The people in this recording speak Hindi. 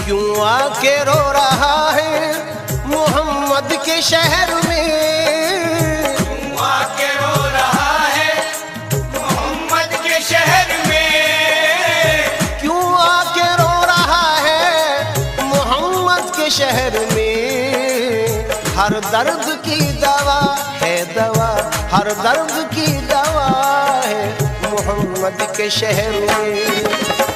क्यों आके रो रहा है मोहम्मद के शहर में, क्यों आके रो रहा है मोहम्मद के शहर में, क्यों आके रो रहा है मोहम्मद के शहर में। हर दर्द की दवा है दवा, हर दर्द की दवा है मोहम्मद के शहर में।